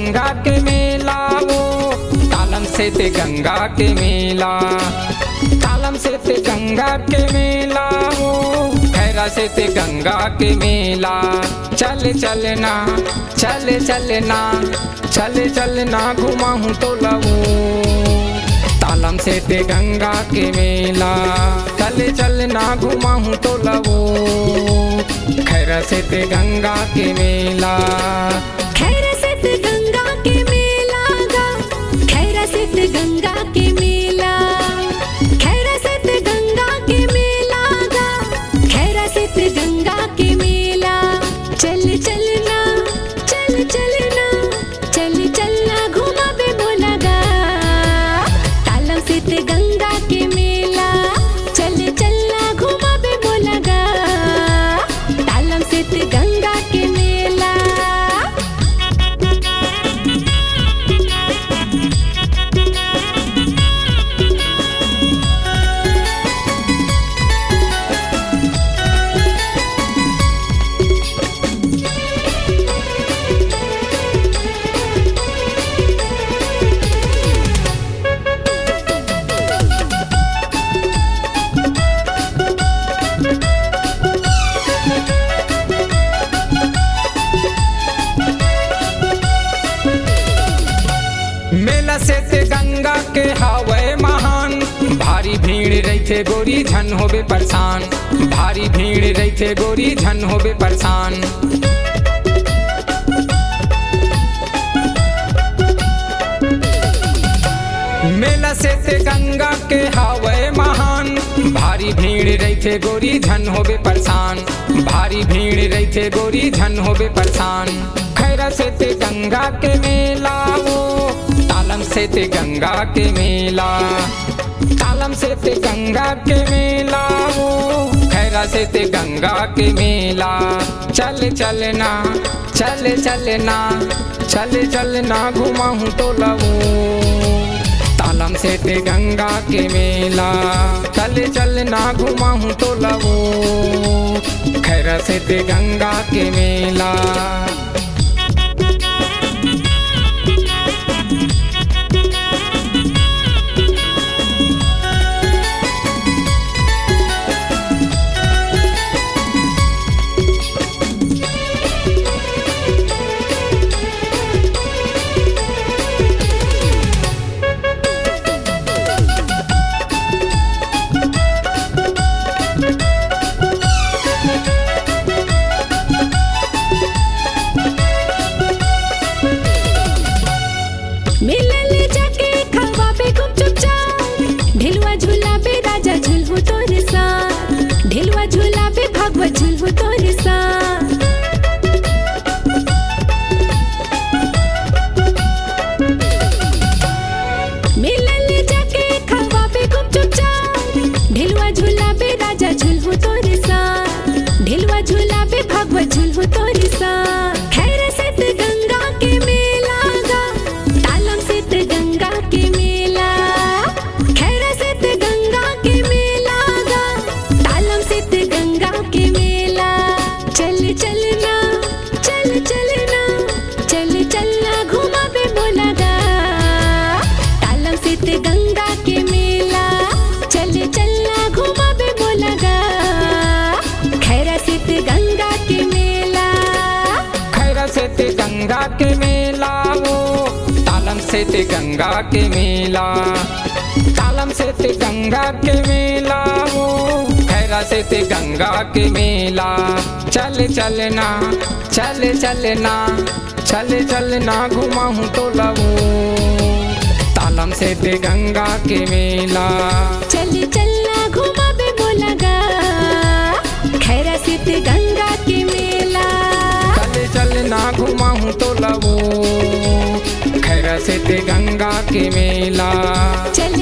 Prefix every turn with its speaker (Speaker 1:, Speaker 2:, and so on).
Speaker 1: गंगा के मेला वो तालम से ते गंगा के मेला, तालम से ते गंगा के मेला वो खैरा से ते गंगा के मेला। चल चलना चल चलना चल चलना घुमाऊं तो लवो तालम से ते गंगा के मेला। चल चलना घुमाऊं तो लवो खैरा से ते गंगा के मेला।
Speaker 2: खैरा से ते गंगा के मेला गा, खैरा से ते गंगा के मेला, खैरा से ते गंगा के मेला गा, खैरा से ते गंगा के मेला। चल चलना चल चलना चल चलना घुमा बे बोला गा तालम से ते गंगा के मेला। चल चलना घुमा बे बोला गा तालम से ते गंगा के मेला।
Speaker 1: मेला से ते गंगा के हवे महान, भारी भीड़ रहते गोरी झन होबे परेशान, भारी भीड़ रहते गोरी झन होबे परेशान। मेला से ते गंगा के हवे महान, भारी भीड़ रहते गोरी झन होबे परेशान, भारी भीड़ रहते गोरी झन होबे परेशान। खैरा से ते गंगा के मेला वो तालम से ते गंगा के मेला, तालम से ते गंगा के मेला वो खैरा से ते गंगा के मेला। चल चलना चल चलना चल चलना घुमाऊं तो लवो तालम से ते गंगा के मेला। चल चलना घुमाऊं तो लवो खैरा से ते गंगा के मेला।
Speaker 2: मेला ले जाके खवा पे गुपचुप जा, ढिलवा झूला पे राजा झूलहु तोरे साथ, ढिलवा झूला पे भगवत झूलहु तोरे साथ। मेला ले जाके खवा पे गुपचुप जा, ढिलवा झूला पे राजा झूलहु तोरे साथ, ढिलवा झूला पे भगवत झूलहु तोरे साथ। खैरा से ते गंगा के मेला गा तालम से ते गंगा के मेला, खैरा से ते गंगा के मेला गा तालम से ते गंगा के मेला। चल चलना चल चलना चल चलना घुमा बे बोला गा तालम से ते गंगा के मेला। चल चलना घुमा बे बोला गा खैरा से ते गंगा के मेला।
Speaker 1: खैरा से ते गंगा के मेला वो तालम से ते गंगा के मेला, तालम से ते गंगा के मेला वो खैरा से ते गंगा के मेला। चल चलना चल चलना चल चलना घुमाऊं तो लवो तालम से ते गंगा के मेला।
Speaker 2: चल चलना घुमा बे बोला गा खैरा से ते गंगा के मेला।
Speaker 1: चल चलना घुमाऊं तो लवो खैरा से ते गंगा के मेला।
Speaker 2: चल